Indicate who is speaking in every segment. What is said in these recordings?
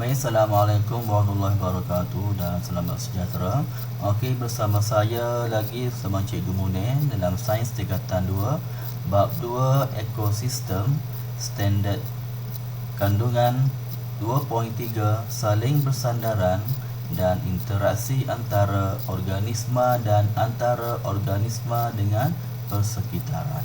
Speaker 1: Baik, Assalamualaikum warahmatullahi wabarakatuh dan selamat sejahtera. Okey, bersama saya lagi bersama Cikgu Munir dalam Sains Tingkatan 2, Bab 2 Ekosistem, Standard Kandungan 2.3 Saling bersandaran dan interaksi antara organisma dan antara organisma dengan persekitaran.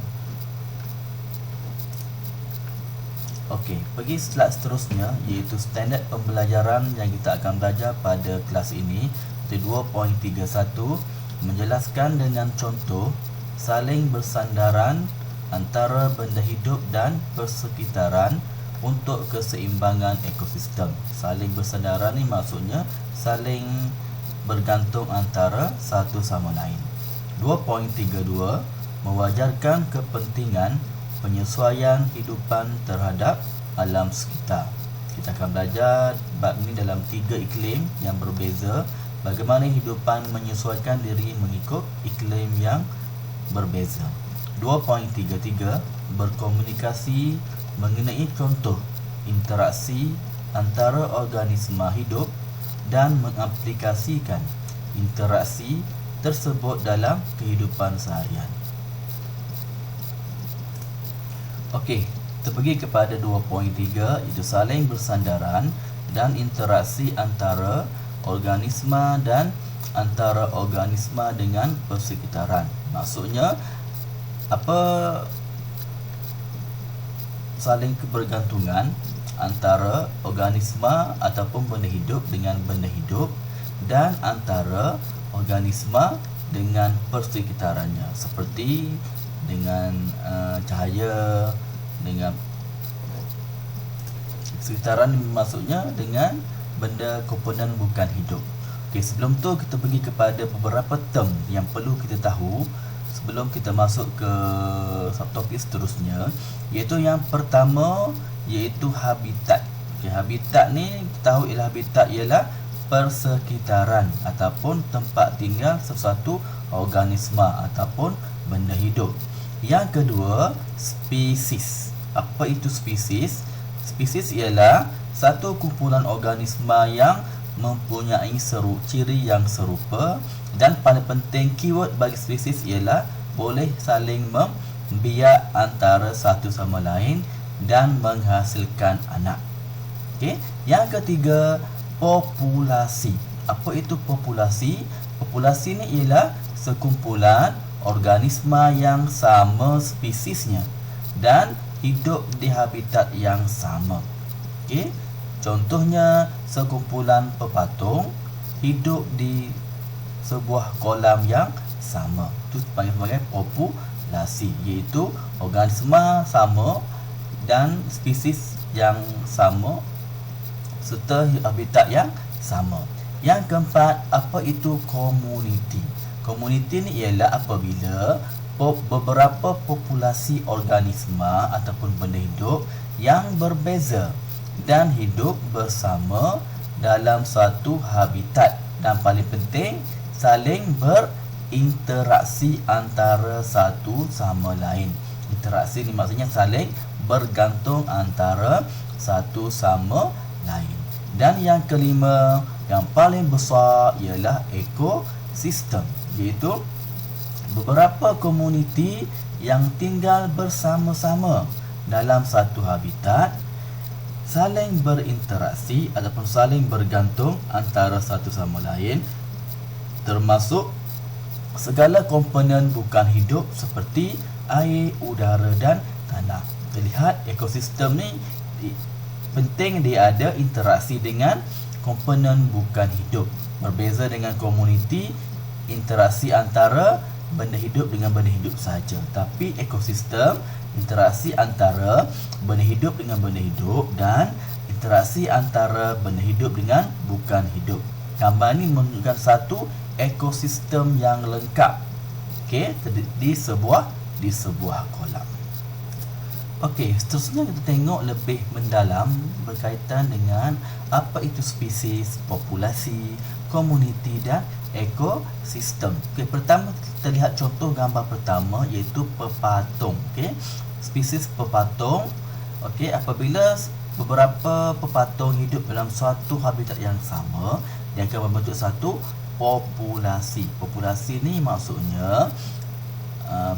Speaker 1: Okey, pergi slide seterusnya iaitu standard pembelajaran yang kita akan belajar pada kelas ini, iaitu 2.31 menjelaskan dengan contoh saling bersandaran antara benda hidup dan persekitaran untuk keseimbangan ekosistem. Saling bersandaran ni maksudnya saling bergantung antara satu sama lain. 2.32 mewajarkan kepentingan penyesuaian hidupan terhadap alam sekitar. Kita akan belajar bab ini dalam 3 iklim yang berbeza, bagaimana hidupan menyesuaikan diri mengikut iklim yang berbeza. 2.33 berkomunikasi mengenai contoh interaksi antara organisma hidup dan mengaplikasikan interaksi tersebut dalam kehidupan seharian. Okey, kita pergi kepada 2.3 iaitu saling bersandaran dan interaksi antara organisma dan antara organisma dengan persekitaran. Maksudnya apa saling kebergantungan antara organisma ataupun benda hidup dengan benda hidup dan antara organisma dengan persekitarannya, seperti dengan cahaya, dengan sekitaran maksudnya dengan benda komponen bukan hidup. Okey, sebelum tu kita pergi kepada beberapa term yang perlu kita tahu sebelum kita masuk ke subtopik seterusnya, iaitu yang pertama iaitu habitat. Okey, habitat ni kita tahu ialah habitat ialah persekitaran ataupun tempat tinggal sesuatu organisma ataupun benda hidup. Yang kedua, spesies. Apa itu spesies? Spesies ialah satu kumpulan organisma yang mempunyai ciri yang serupa, dan paling penting keyword bagi spesies ialah boleh saling membiak antara satu sama lain dan menghasilkan anak. Okey, yang ketiga, populasi. Apa itu populasi? Populasi ni ialah sekumpulan organisma yang sama spesiesnya dan hidup di habitat yang sama. Okey, contohnya sekumpulan pepatung hidup di sebuah kolam yang sama. Itu dipanggil sebagai populasi, iaitu organisma sama dan spesies yang sama serta habitat yang sama. Yang keempat, apa itu komuniti? Komuniti ni ialah apabila beberapa populasi organisma ataupun benda hidup yang berbeza dan hidup bersama dalam suatu habitat, dan paling penting saling berinteraksi antara satu sama lain. Interaksi ni maksudnya saling bergantung antara satu sama lain. Dan yang kelima, yang paling besar ialah ekosistem, iaitu beberapa komuniti yang tinggal bersama-sama dalam satu habitat, saling berinteraksi ataupun saling bergantung antara satu sama lain, termasuk segala komponen bukan hidup seperti air, udara dan tanah. Kita lihat ekosistem ni penting dia ada interaksi dengan komponen bukan hidup. Berbeza dengan komuniti, interaksi antara benda hidup dengan benda hidup saja. Tapi ekosistem, interaksi antara benda hidup dengan benda hidup dan interaksi antara benda hidup dengan bukan hidup. Gambar ini menunjukkan satu ekosistem yang lengkap, okey, di sebuah kolam. Okey, seterusnya kita tengok lebih mendalam berkaitan dengan apa itu spesies, populasi, komuniti dan ekosistem. Okey, pertama kita lihat contoh gambar pertama iaitu pepatung. Okey, spesies pepatung. Okey, apabila beberapa pepatung hidup dalam suatu habitat yang sama, dia akan membentuk satu populasi. Populasi ni maksudnya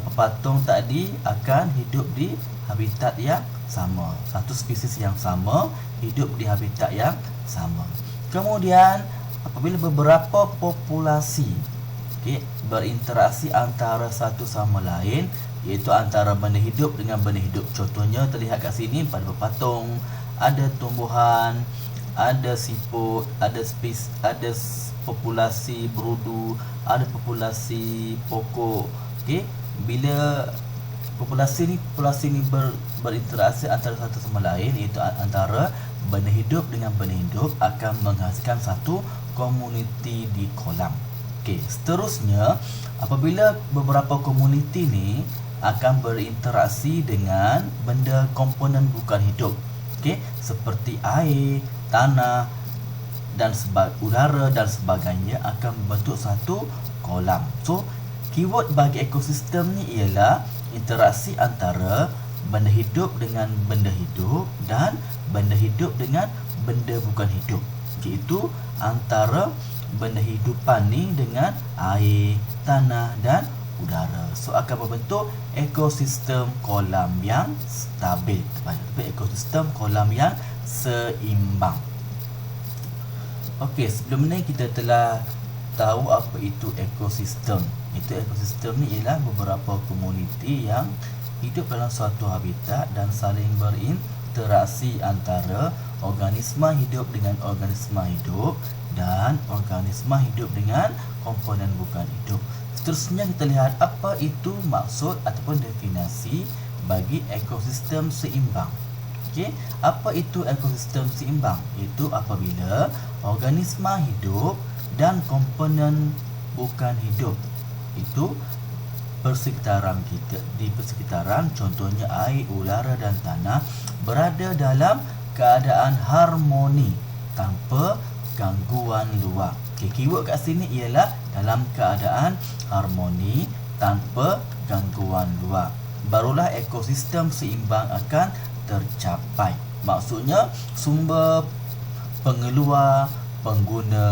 Speaker 1: pepatung tadi akan hidup di habitat yang sama, satu spesies yang sama hidup di habitat yang sama. Kemudian apabila beberapa populasi berinteraksi antara satu sama lain, iaitu antara benda hidup dengan benda hidup. Contohnya terlihat kat sini pada pepatung ada tumbuhan, ada siput, ada populasi berudu, ada populasi pokok. Bila populasi ni berinteraksi antara satu sama lain, iaitu antara benda hidup dengan benda hidup, akan menghasilkan satu komuniti di kolam. Seterusnya, apabila beberapa komuniti ni akan berinteraksi dengan benda komponen bukan hidup, seperti air, tanah dan udara dan sebagainya, akan membentuk satu kolam. So, keyword bagi ekosistem ni ialah interaksi antara benda hidup dengan benda hidup dan benda hidup dengan benda bukan hidup, iaitu antara benda hidupan ni dengan air, tanah dan udara. So akan membentuk ekosistem kolam yang stabil, ekosistem kolam yang seimbang. Okey, sebelum ni kita telah tahu apa itu ekosistem. Ekosistem ni ialah beberapa komuniti yang hidup dalam suatu habitat dan saling berinteraksi antara organisma hidup dengan organisma hidup dan organisma hidup dengan komponen bukan hidup. Seterusnya kita lihat apa itu maksud ataupun definisi bagi ekosistem seimbang. Apa itu ekosistem seimbang? Itu apabila organisma hidup dan komponen bukan hidup itu persekitaran kita, di persekitaran contohnya air, udara dan tanah, berada dalam keadaan harmoni tanpa gangguan luar. Keyword kat sini ialah dalam keadaan harmoni tanpa gangguan luar. Barulah ekosistem seimbang akan tercapai. Maksudnya sumber pengeluar, pengguna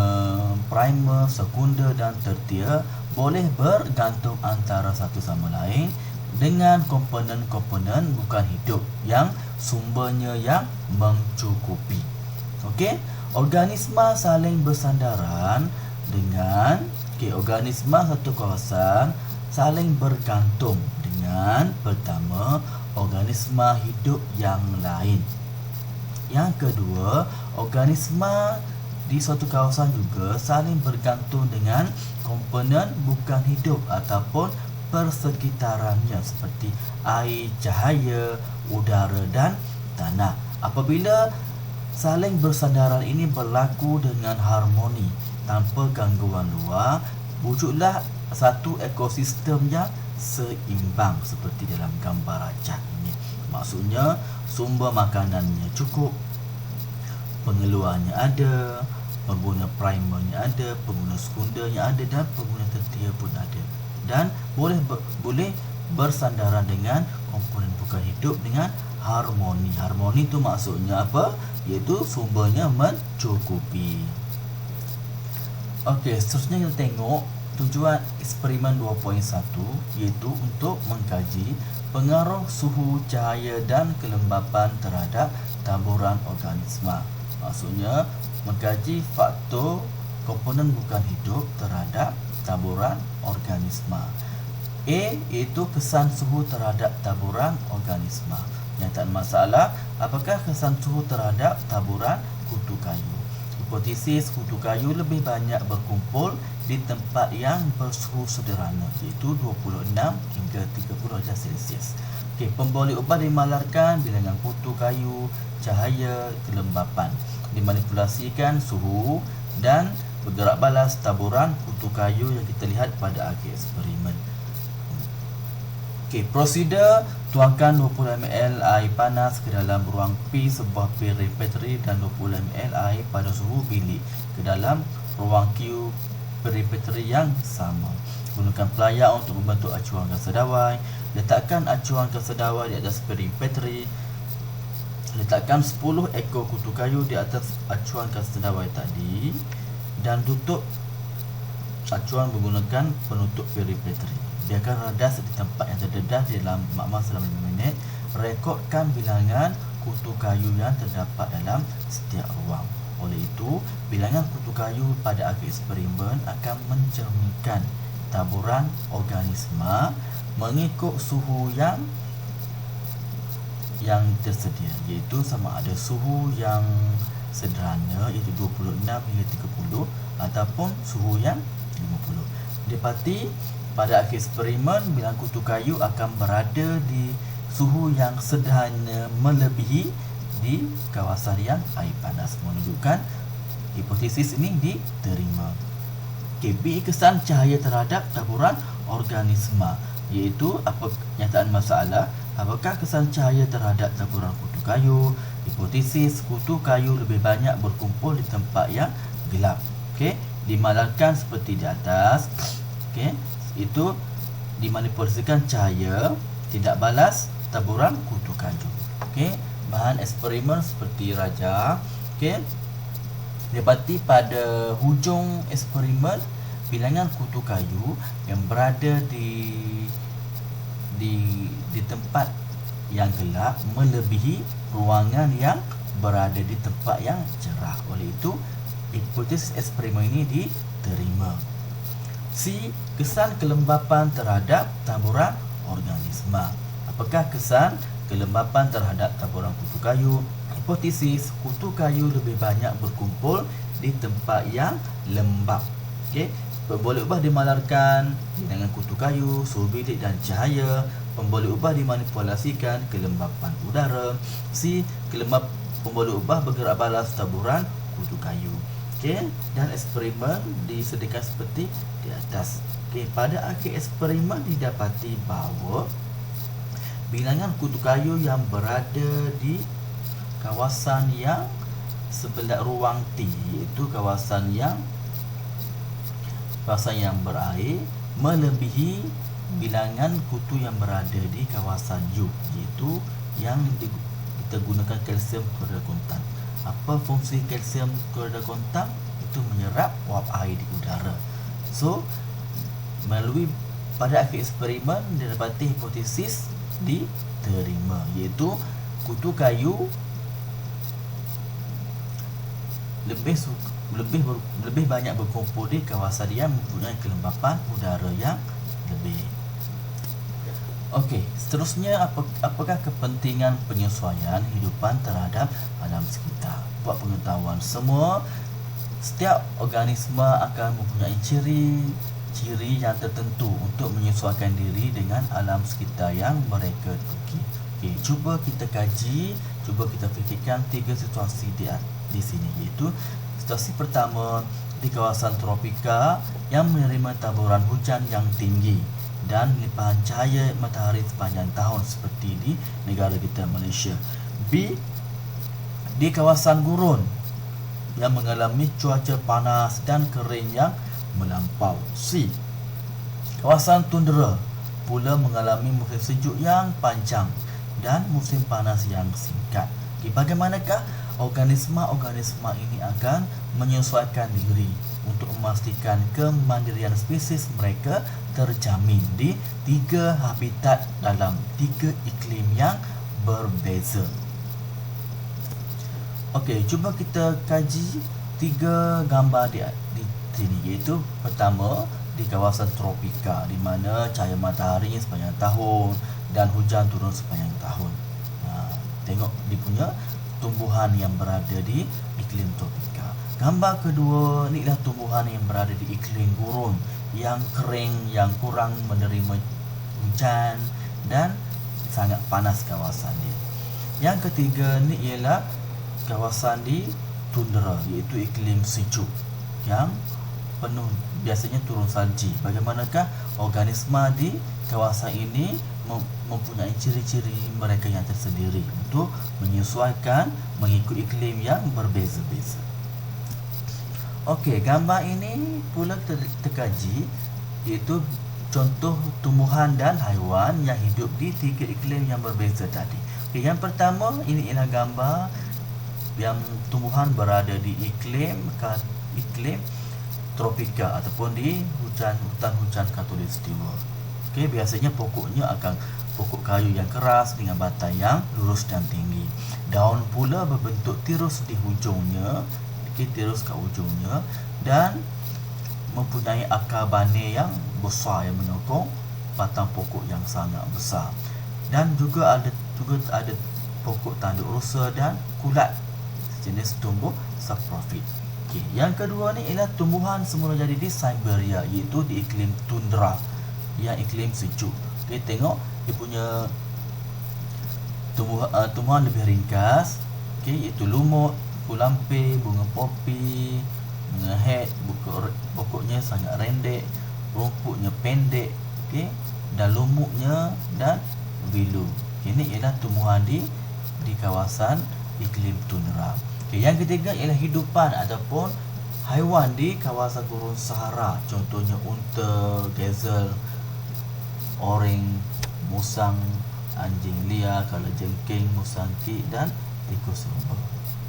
Speaker 1: primer, sekunder dan tertier boleh bergantung antara satu sama lain dengan komponen-komponen bukan hidup yang sumbernya yang mencukupi. Organisma saling bersandaran dengan organisma satu kawasan saling bergantung dengan pertama organisma hidup yang lain. Yang kedua, organisma di suatu kawasan juga saling bergantung dengan komponen bukan hidup ataupun persekitarannya seperti air, cahaya, udara dan tanah. Apabila saling bersandaran ini berlaku dengan harmoni tanpa gangguan luar, wujudlah satu ekosistem yang seimbang seperti dalam gambar rajah ini. Maksudnya sumber makanannya cukup, pengeluarnya ada, pengguna primernya ada, pengguna sekundernya ada dan pengguna tertier pun ada, dan boleh bersandaran dengan komponen bukan hidup dengan harmoni. Harmoni itu maksudnya apa? Iaitu sumbernya mencukupi. Seterusnya kita tengok tujuan eksperimen 2.1, iaitu untuk mengkaji pengaruh suhu, cahaya dan kelembapan terhadap taburan organisma. Maksudnya mengkaji faktor komponen bukan hidup terhadap taburan organisma. Iaitu kesan suhu terhadap taburan organisma. Kenyataan masalah, apakah kesan suhu terhadap taburan kutu kayu? Hipotesis kutu kayu lebih banyak berkumpul di tempat yang bersuhu sederhana, iaitu 26 hingga 30 darjah Celsius. Pemboleh ubah dimalarkan bilangan kutu kayu, cahaya, kelembapan. Dimanipulasikan suhu dan bergerak balas taburan kutu kayu yang kita lihat pada akhir eksperimen. Prosedur: tuangkan 20 ml air panas ke dalam ruang P sebuah piring petri dan 20 ml air pada suhu bilik ke dalam ruang Q piring petri yang sama. Gunakan pelayar untuk membentuk acuan gas sedawai. Letakkan acuan gas sedawai di atas piring petri Letakkan 10 ekor kutu kayu di atas acuan kastengawai tadi dan tutup acuan menggunakan penutup perimetri. Biarkan radas di tempat yang terdedah di dalam makmal selama 5 minit. Rekodkan bilangan kutu kayu yang terdapat dalam setiap ruang. Oleh itu, bilangan kutu kayu pada akhir eksperimen akan mencerminkan taburan organisma mengikut suhu yang tersedia, iaitu sama ada suhu yang sederhana iaitu 26 hingga 30 ataupun suhu yang 50. Dapati pada akhir eksperimen bilangan kutu kayu akan berada di suhu yang sederhana melebihi di kawasan yang air panas, menunjukkan hipotesis ini diterima. B. Kesan cahaya terhadap taburan organisma, iaitu apa kenyataan masalah. Apakah kesan cahaya terhadap taburan kutu kayu? Hipotesis kutu kayu lebih banyak berkumpul di tempat yang gelap. Dimalarkan seperti di atas. Itu dimanipulasikan cahaya tidak balas taburan kutu kayu. Bahan eksperimen seperti raja. Dapati pada hujung eksperimen bilangan kutu kayu yang berada di tempat yang gelap melebihi ruangan yang berada di tempat yang cerah. Oleh itu, hipotesis eksperimen ini diterima. C. Kesan kelembapan terhadap taburan organisma. Apakah kesan kelembapan terhadap taburan kutu kayu? Hipotesis kutu kayu lebih banyak berkumpul di tempat yang lembap. Pemboleh ubah dimalarkan dengan kutu kayu, suhu bilik dan cahaya. Pemboleh ubah dimanipulasikan kelembapan udara. C. Pemboleh ubah bergerak balas taburan kutu kayu. Dan eksperimen disediakan seperti di atas. Pada akhir eksperimen didapati bahawa bilangan kutu kayu yang berada di kawasan yang sebelah ruang T, iaitu kawasan yang berair, melebihi bilangan kutu yang berada di kawasan U, iaitu yang kita gunakan kalsium klorida kontan. Apa fungsi kalsium klorida kontan? Itu menyerap uap air di udara. So, melalui pada akhir eksperimen didapati hipotesis diterima, iaitu kutu kayu lebih banyak berkumpul di kawasan yang mempunyai kelembapan udara yang lebih. Seterusnya apakah kepentingan penyesuaian hidupan terhadap alam sekitar? Buat pengetahuan semua, setiap organisma akan mempunyai ciri yang tertentu untuk menyesuaikan diri dengan alam sekitar yang mereka duduki. Cuba kita kaji, cuba kita fikirkan 3 situasi di sini, iaitu situasi pertama di kawasan tropika yang menerima taburan hujan yang tinggi dan limpahan cahaya matahari sepanjang tahun seperti di negara kita Malaysia. B. Di kawasan gurun yang mengalami cuaca panas dan kering yang melampau. C. Kawasan tundra pula mengalami musim sejuk yang panjang dan musim panas yang singkat. Bagaimanakah organisma ini akan menyesuaikan diri untuk memastikan kemandirian spesies mereka terjamin di 3 habitat dalam 3 iklim yang berbeza. Cuba kita kaji 3 gambar di sini, iaitu pertama di kawasan tropika di mana cahaya matahari sepanjang tahun dan hujan turun sepanjang tahun. Tengok dia punya tumbuhan yang berada di iklim tropika. Gambar kedua, inilah tumbuhan yang berada di iklim gurun yang kering, yang kurang menerima hujan dan sangat panas kawasan dia. Yang ketiga ni ialah kawasan di tundra, iaitu iklim sejuk yang penuh biasanya turun salji. Bagaimanakah organisma di kawasan ini mempunyai ciri-ciri mereka yang tersendiri untuk menyesuaikan mengikut iklim yang berbeza-beza. Gambar ini pula kita kaji, iaitu contoh tumbuhan dan haiwan yang hidup di 3 iklim yang berbeza tadi. Okay, yang pertama ini ialah gambar yang tumbuhan berada di iklim tropika ataupun di hutan hujan khatulistiwa. Okey, biasanya pokoknya akan pokok kayu yang keras dengan batang yang lurus dan tinggi. Daun pula berbentuk tirus di hujungnya, tirus kat hujungnya, dan mempunyai akar bane yang besar yang menyokong batang pokok yang sangat besar. Dan juga ada pokok tanduk rusa dan kulat, sejenis tumbuh saprofit. Okay. Yang kedua ni ialah tumbuhan semula jadi di Siberia, iaitu di iklim tundra, yang iklim sejuk. Okay, tengok dia punya tumbuhan lebih ringkas, okay, iaitu lumut, kulampir, bunga popi, bunga het, pokoknya sangat rendek, rumputnya pendek, okay, dan lumutnya dan wilu. Okay, ini ialah tumbuhan di kawasan iklim tundra. Okay, yang ketiga ialah hidupan ataupun haiwan di kawasan gurun Sahara. Contohnya unta, gazelle, orang, musang, anjing liar, kalajengking, musangki dan tikus lumba.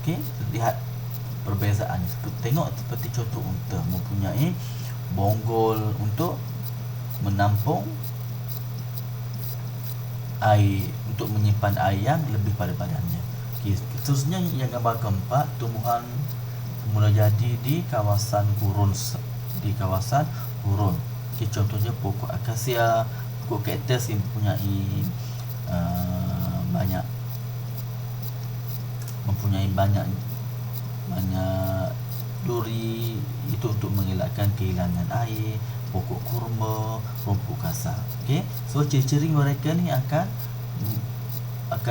Speaker 1: Okey, lihat perbezaannya. Tengok seperti contoh unta mempunyai bonggol untuk menampung air, untuk menyimpan air yang lebih pada badannya. Okay, seterusnya yang gambar keempat, tumbuhan mula jadi di kawasan gurun. Okay, contohnya pokok akasia, pokok kaktus yang mempunyai banyak duri, itu untuk mengelakkan kehilangan air. Pokok kurma, rumput kasar. Okay, so ciri-ciri mereka ni akan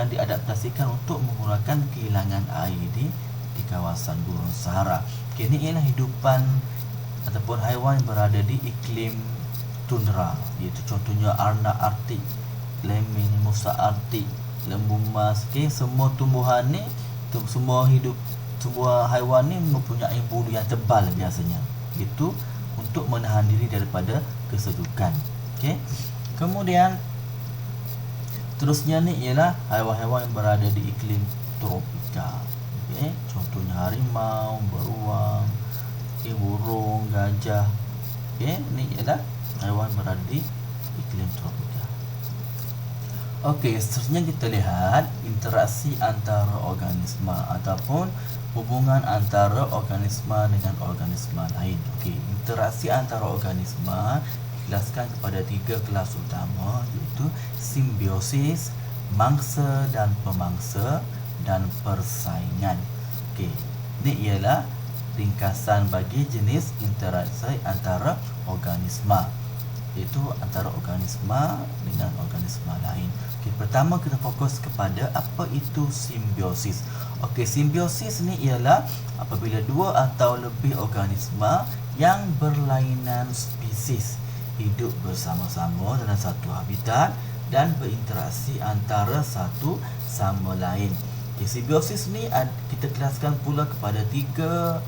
Speaker 1: diadaptasikan untuk mengurangkan kehilangan air di kawasan gurun Sahara. Okay, ini ialah hidupan ataupun haiwan berada di iklim tundra, iaitu contohnya arna Arktik, lemming, musa Arktik, lembu emas. Okay, semua tumbuhan ni, semua haiwan ni mempunyai bulu yang tebal biasanya, itu untuk menahan diri daripada kesejukan. Okay, kemudian terusnya ni ialah haiwan-haiwan yang berada di iklim tropika. Okay, contohnya harimau, beruang, okay, burung, gajah. Okay, ni ialah haiwan berada di iklim tropika. Okey, seterusnya kita lihat interaksi antara organisma ataupun hubungan antara organisma dengan organisma lain. Okey, interaksi antara organisma dijelaskan kepada 3 kelas utama, iaitu simbiosis, mangsa dan pemangsa, dan persaingan. Okey, ini ialah ringkasan bagi jenis interaksi antara organisma, iaitu antara organisma dengan organisma lain. Okey, pertama kita fokus kepada apa itu simbiosis. Okey, simbiosis ni ialah apabila 2 atau lebih organisma yang berlainan spesies hidup bersama-sama dalam satu habitat dan berinteraksi antara satu sama lain. Okay, simbiosis ni kita kelaskan pula kepada 3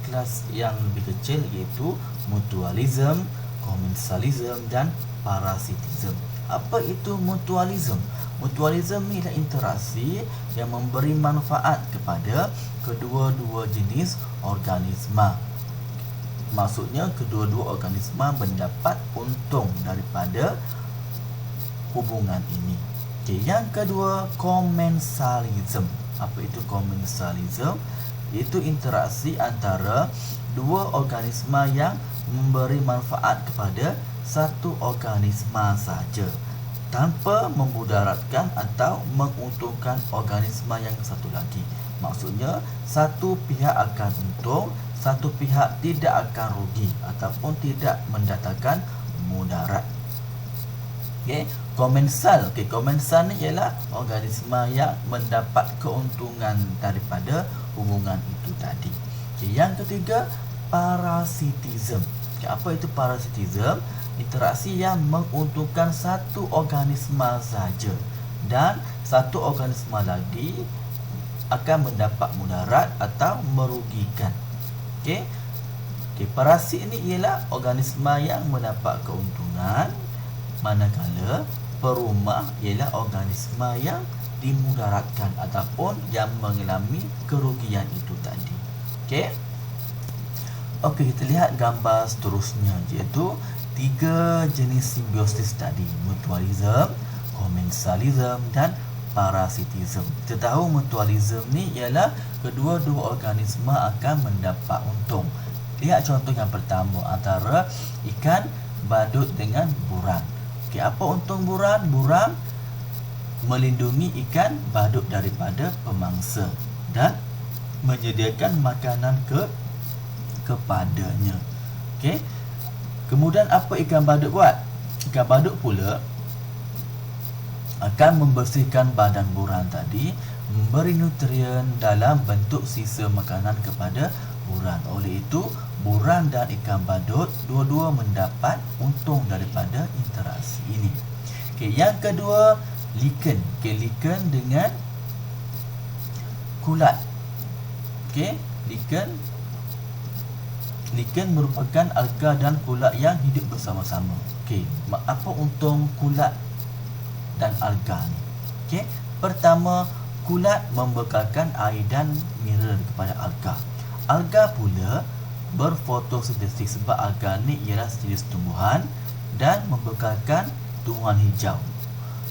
Speaker 1: kelas yang lebih kecil, iaitu mutualism, commensalism dan parasitism. Apa itu mutualism? Mutualism ni adalah interaksi yang memberi manfaat kepada kedua-dua jenis organisma. Maksudnya kedua-dua organisma mendapat untung daripada hubungan ini. Okay, yang kedua, commensalism. Apa itu commensalism? Iaitu interaksi antara 2 organisma yang memberi manfaat kepada satu organisma saja, tanpa memudaratkan atau menguntungkan organisma yang satu lagi. Maksudnya satu pihak akan untung, satu pihak tidak akan rugi ataupun tidak mendatangkan mudarat. Okey, komensal. Okey, komensal ni ialah organisma yang mendapat keuntungan daripada hubungan itu tadi. Okey, yang ketiga, parasitism. Okey, apa itu parasitism? Interaksi yang menguntungkan satu organisma saja dan satu organisma lagi akan mendapat mudarat atau merugikan. Okey. Okey, parasit ini ialah organisma yang mendapat keuntungan, manakala perumah ialah organisma yang dimudaratkan ataupun yang mengalami kerugian itu tadi. Okey. Okey, kita lihat gambar seterusnya, iaitu 3 jenis simbiosis tadi: mutualism, komensalism dan parasitism. Kita tahu mutualism ni ialah kedua-dua organisma akan mendapat untung. Lihat contoh yang pertama antara ikan badut dengan buran. Okey, apa untung buran? Buran melindungi ikan badut daripada pemangsa dan menyediakan makanan kepadanya. Okey. Kemudian apa ikan badut buat? Ikan badut pula akan membersihkan badan buran tadi, memberi nutrien dalam bentuk sisa makanan kepada buran. Oleh itu, buran dan ikan badut dua-dua mendapat untung daripada interaksi ini. Okey, yang kedua, lichen. Okey, lichen dengan kulat. Okey, lichen merupakan alga dan kulat yang hidup bersama-sama. Okey, apa untung kulat dan alga ni? Okey, pertama, kulat membekalkan air dan mineral kepada alga. Alga pula berfotosintesis sebab alga ni ialah sejenis tumbuhan dan membekalkan tumbuhan hijau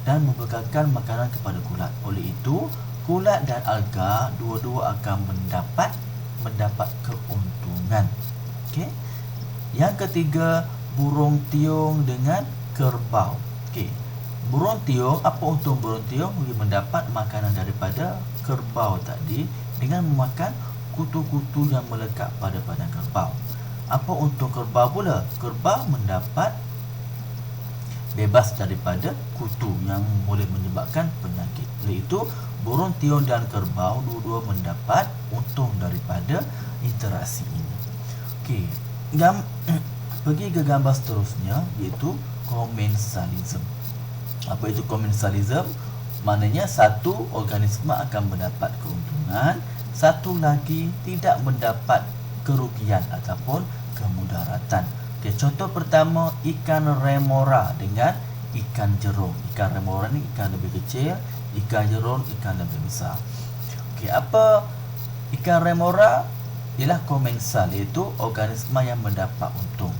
Speaker 1: dan membekalkan makanan kepada kulat. Oleh itu, kulat dan alga dua-dua akan mendapat keuntungan. Okey. Yang ketiga, burung tiung dengan kerbau. Okey. Burung tiung, apa untung burung tiung? Dia mendapat makanan daripada kerbau tadi dengan memakan kutu-kutu yang melekat pada badan kerbau. Apa untung kerbau pula? Kerbau mendapat bebas daripada kutu yang boleh menyebabkan penyakit. Oleh itu, burung tiung dan kerbau dua-dua mendapat untung daripada interaksi ini. Okey, pergi ke gambar seterusnya, iaitu komensalism. Apa itu komensalism? Maknanya satu organisma akan mendapat keuntungan, satu lagi tidak mendapat kerugian ataupun kemudaratan. Okey, contoh pertama, ikan remora dengan ikan jerung. Ikan remora ni ikan lebih kecil, ikan jerung ikan lebih besar. Okey, apa ikan remora? Ialah komensal, iaitu organisma yang mendapat untung.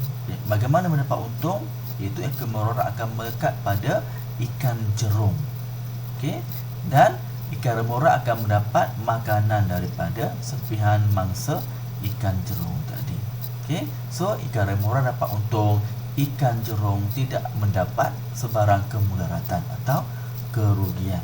Speaker 1: Bagaimana mendapat untung? Iaitu ikan remora akan melekat pada ikan jerung. Okey, dan ikan remora akan mendapat makanan daripada serpihan mangsa ikan jerung tadi. Okey, so ikan remora dapat untung, ikan jerung tidak mendapat sebarang kemudaratan atau kerugian.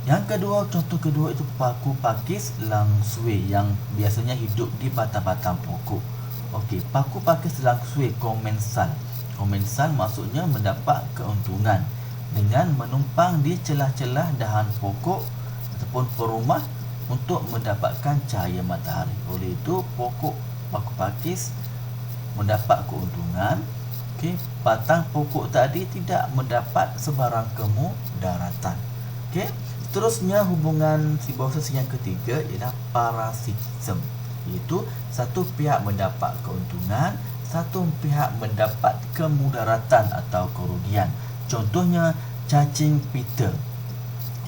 Speaker 1: Yang kedua, contoh kedua itu paku pakis langsui yang biasanya hidup di batang-batang pokok. Okey, paku pakis langsui komensal. Komensal maksudnya mendapat keuntungan dengan menumpang di celah-celah dahan pokok ataupun perumah untuk mendapatkan cahaya matahari. Oleh itu, pokok paku pakis mendapat keuntungan. Okey, batang pokok tadi tidak mendapat sebarang kemudaratan. Okey, seterusnya hubungan simbiosis yang ketiga ialah parasitism, iaitu satu pihak mendapat keuntungan, satu pihak mendapat kemudaratan atau kerugian. Contohnya cacing pita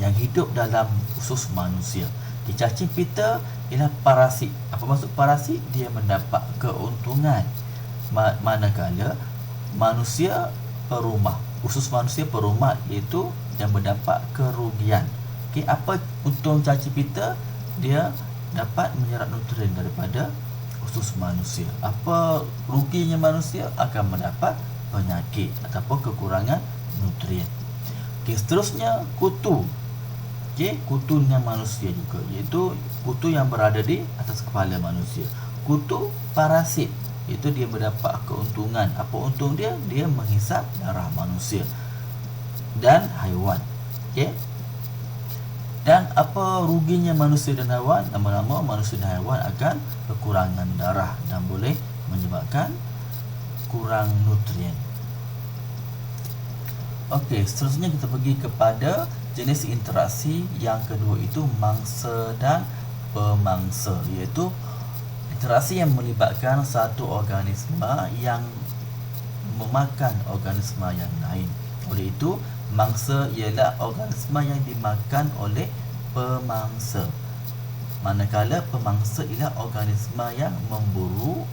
Speaker 1: yang hidup dalam usus manusia. Cacing pita ialah parasit. Apa maksud parasit? Dia mendapat keuntungan manakala manusia perumah, usus manusia perumah, iaitu yang mendapat kerugian. Okey, apa untung cacing pita? Dia dapat menyerap nutrien daripada usus manusia. Apa ruginya manusia? Akan mendapat penyakit ataupun kekurangan nutrien. Okey, seterusnya kutu. Okey, kutu dengan manusia juga, iaitu kutu yang berada di atas kepala manusia. Kutu parasit, iaitu dia mendapat keuntungan. Apa untung dia? Dia menghisap darah manusia dan haiwan. Okey. Dan apa ruginya manusia dan haiwan? Lama-lama manusia dan haiwan akan kekurangan darah dan boleh menyebabkan kurang nutrien. Okey, seterusnya kita pergi kepada jenis interaksi yang kedua, itu mangsa dan pemangsa, iaitu interaksi yang melibatkan satu organisma yang memakan organisma yang lain. Oleh itu, Mangsa ialah organisma yang dimakan oleh pemangsa. Manakala pemangsa ialah organisma yang memburu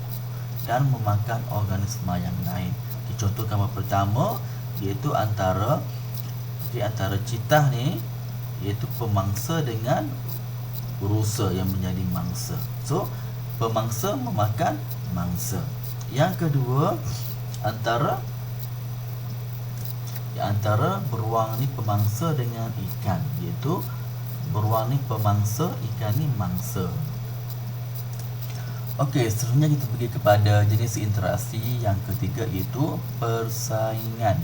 Speaker 1: dan memakan organisma yang lain. Contoh gambar pertama iaitu antara citah ni, iaitu pemangsa dengan rusa yang menjadi mangsa. So pemangsa memakan mangsa. Yang kedua, antara beruang ni pemangsa dengan ikan, iaitu beruang ni pemangsa, ikan ni mangsa. Okey, seterusnya kita pergi kepada jenis interaksi yang ketiga, iaitu persaingan.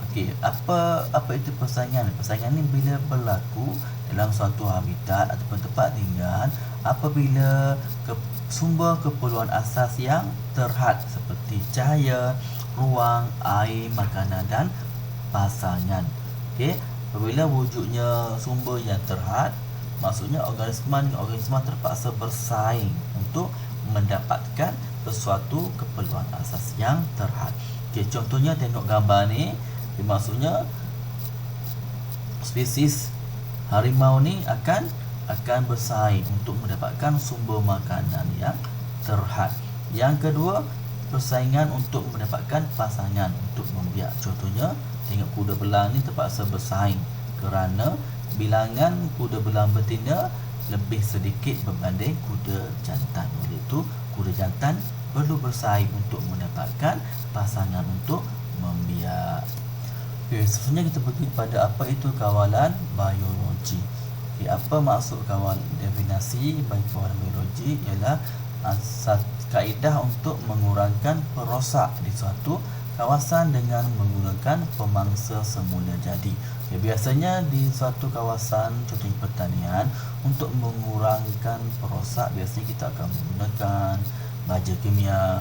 Speaker 1: Okey, apa itu persaingan? Persaingan ni bila berlaku dalam suatu habitat ataupun tempat tinggal apabila sumber keperluan asas yang terhad seperti cahaya, ruang, air, makanan dan pasangan. Okey, apabila wujudnya sumber yang terhad, maksudnya organisma terpaksa bersaing untuk mendapatkan sesuatu keperluan asas yang terhad. Okey, contohnya tengok gambar ni, maksudnya spesies harimau ni akan bersaing untuk mendapatkan sumber makanan yang terhad. Yang kedua, persaingan untuk mendapatkan pasangan untuk membiak. Contohnya tengok kuda belang ni terpaksa bersaing kerana bilangan kuda belang betina lebih sedikit berbanding kuda jantan. Oleh itu kuda jantan perlu bersaing untuk mendapatkan pasangan untuk membiak. Okey, seterusnya kita pergi pada apa itu kawalan biologi. Okey, apa maksud definisi bagi kawalan biologi ialah kaedah untuk mengurangkan perosak di suatu kawasan dengan menggunakan pemangsa semula jadi. Okay, biasanya di suatu kawasan, contohnya pertanian, untuk mengurangkan perosak biasanya kita akan menggunakan baja kimia,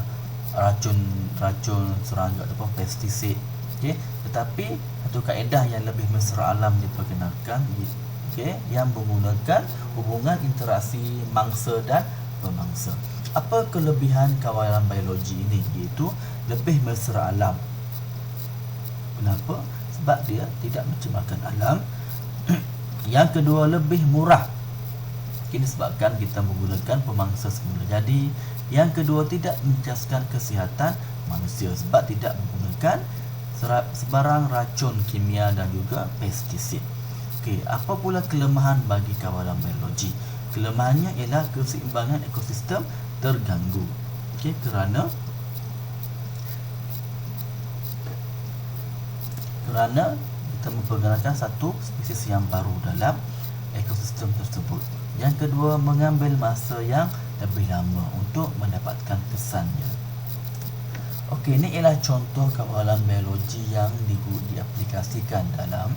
Speaker 1: racun serangga ataupun pestisid. Okey, tetapi satu kaedah yang lebih mesra alam diperkenalkan, okey, yang menggunakan hubungan interaksi mangsa dan pemangsa. Apa kelebihan kawalan biologi ini? Iaitu lebih mesra alam. Kenapa? Sebab dia tidak mencemarkan alam. Yang kedua, lebih murah. Ini disebabkan kita menggunakan pemangsa semula jadi. Yang kedua, tidak mencecahkan kesihatan manusia sebab tidak menggunakan sebarang racun kimia dan juga pestisid. Okey, apa pula kelemahan bagi kawalan biologi? Kelemahannya ialah keseimbangan ekosistem terganggu. Okey, kerana kita memperkenalkan satu spesies yang baru dalam ekosistem tersebut. Yang kedua, mengambil masa yang lebih lama untuk mendapatkan kesannya. Okey, ini ialah contoh kawalan biologi yang diaplikasikan dalam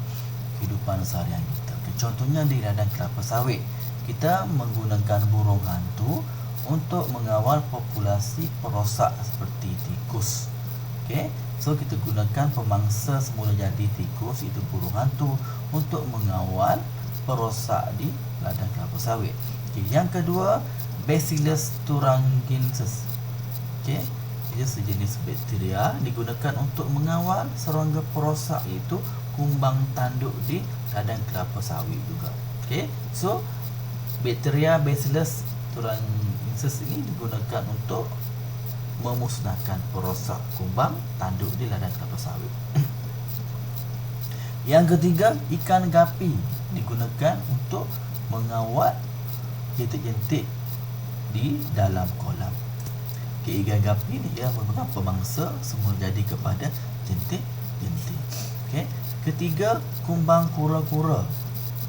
Speaker 1: kehidupan seharian kita. Okey, contohnya di ladang kelapa sawit, kita menggunakan burung hantu untuk mengawal populasi perosak seperti tikus. Okey, so kita gunakan pemangsa semula jadi tikus, itu burung hantu, untuk mengawal perosak di ladang kelapa sawit. Okey, yang kedua, Bacillus thuringiensis. Okey, ia sejenis bakteria digunakan untuk mengawal serangga perosak, iaitu kumbang tanduk di ladang kelapa sawit juga. Okey, so bakteria Bacillus thuringiensis ini digunakan untuk memusnahkan perosak kumbang tanduk di ladang kelapa sawit. Yang ketiga, ikan gapi digunakan untuk mengawal jentik-jentik di dalam kolam. Okay, ikan gapi ni ia merupakan pemangsa semula jadi kepada jentik-jentik. Okay. Ketiga, kumbang kura-kura.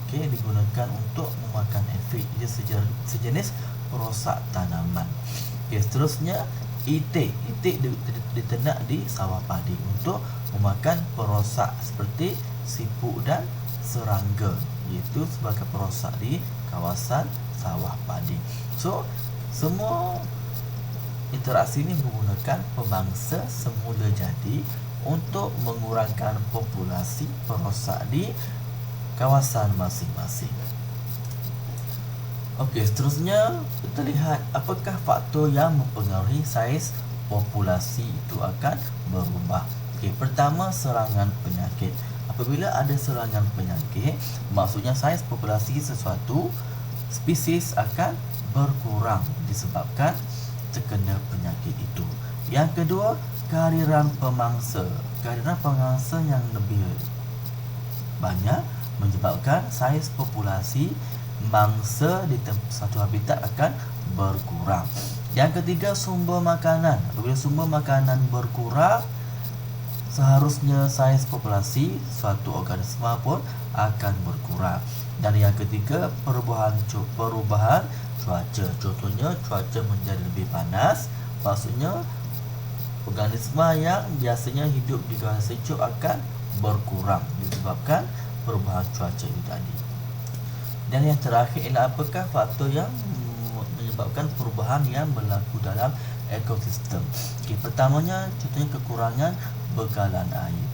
Speaker 1: Okay, digunakan untuk memakan efik. Ia sejenis perosak tanaman. Okay, seterusnya, itik diternak di sawah padi untuk memakan perosak seperti siput dan serangga, iaitu sebagai perosak di kawasan sawah padi. So, semua interaksi ini menggunakan pemangsa semula jadi untuk mengurangkan populasi perosak di kawasan masing-masing. Okey, seterusnya kita lihat apakah faktor yang mempengaruhi saiz populasi itu akan berubah. Okey, pertama, serangan penyakit. Apabila ada serangan penyakit, maksudnya saiz populasi sesuatu spesies akan berkurang disebabkan terkena penyakit itu. Yang kedua, kehadiran pemangsa. Kehadiran pemangsa yang lebih banyak menyebabkan saiz populasi mangsa di satu habitat akan berkurang. Yang ketiga, sumber makanan. Apabila sumber makanan berkurang, seharusnya saiz populasi suatu organisma pun akan berkurang. Dan yang ketiga, perubahan cuaca. Contohnya, cuaca menjadi lebih panas, maksudnya organisma yang biasanya hidup di kawasan sejuk akan berkurang disebabkan perubahan cuaca itu tadi. Dan yang terakhir ialah apakah faktor yang menyebabkan perubahan yang berlaku dalam ekosistem. Pertamanya, contohnya kekurangan bekalan air.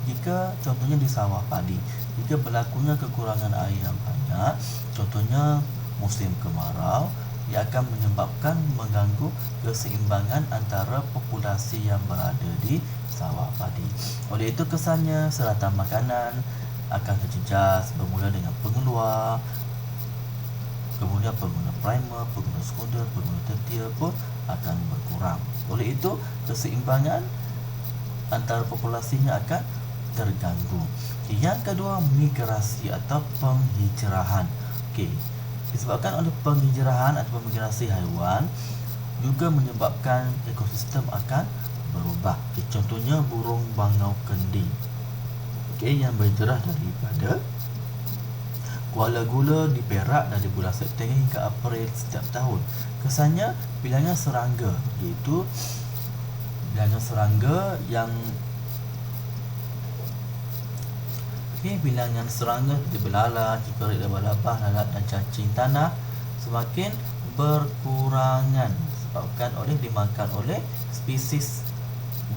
Speaker 1: Jika contohnya di sawah padi, jika berlakunya kekurangan air yang banyak, contohnya musim kemarau, ia akan menyebabkan mengganggu keseimbangan antara populasi yang berada di sawah padi. Oleh itu, kesannya seratan makanan akan terjejas bermula dengan pengeluar, kemudian pengguna primer, pengguna sekunder, pengguna tertier pun akan berkurang. Oleh itu, keseimbangan antara populasinya akan terganggu. Yang kedua, migrasi atau penghijrahan. Disebabkan oleh penghijrahan atau migrasi haiwan juga menyebabkan ekosistem akan berubah. Contohnya burung bangau kendi yang berhijrah daripada Kuala Gula di Perak dari bulan September hingga April setiap tahun. Kesannya bilangan serangga, iaitu bilangan serangga yang bilangan serangga seperti belalang, cikerik, labah-labah, lalat dan cacing tanah semakin berkurangan disebabkan oleh dimakan oleh spesies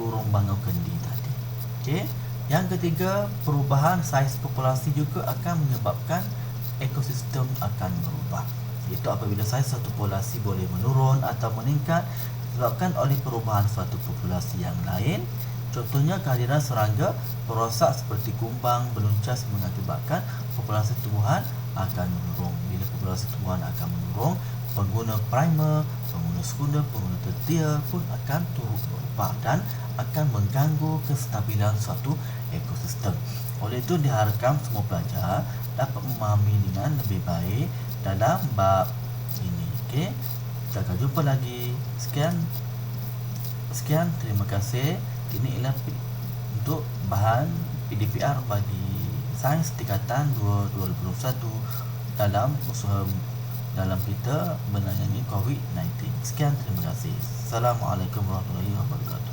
Speaker 1: burung bangau kendi tadi. Yang ketiga, perubahan saiz populasi juga akan menyebabkan ekosistem akan berubah. Iaitu apabila saiz satu populasi boleh menurun atau meningkat disebabkan oleh perubahan suatu populasi yang lain. Contohnya, kehadiran serangga perosak seperti kumbang, beluncas mengakibatkan populasi tumbuhan akan menurun. Bila populasi tumbuhan akan menurun, pengguna primer, pengguna sekunder, pengguna tertier pun akan turut berubah dan akan mengganggu kestabilan suatu ekosistem. Oleh itu, diharapkan semua pelajar dapat memahami dengan lebih baik dalam bab ini. Kita akan jumpa lagi. Sekian, terima kasih. Ini ialah untuk bahan PDPR bagi sains tingkatan 2021 dalam usaha dalam kita menangani COVID-19. Sekian, terima kasih. Assalamualaikum warahmatullahi wabarakatuh.